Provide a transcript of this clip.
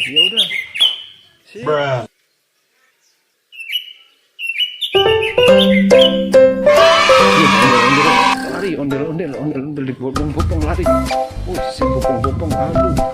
ya udah. Sip. Lari, ondel-ondel di bopong-bopong lari. Si bopong-bopong, aduh.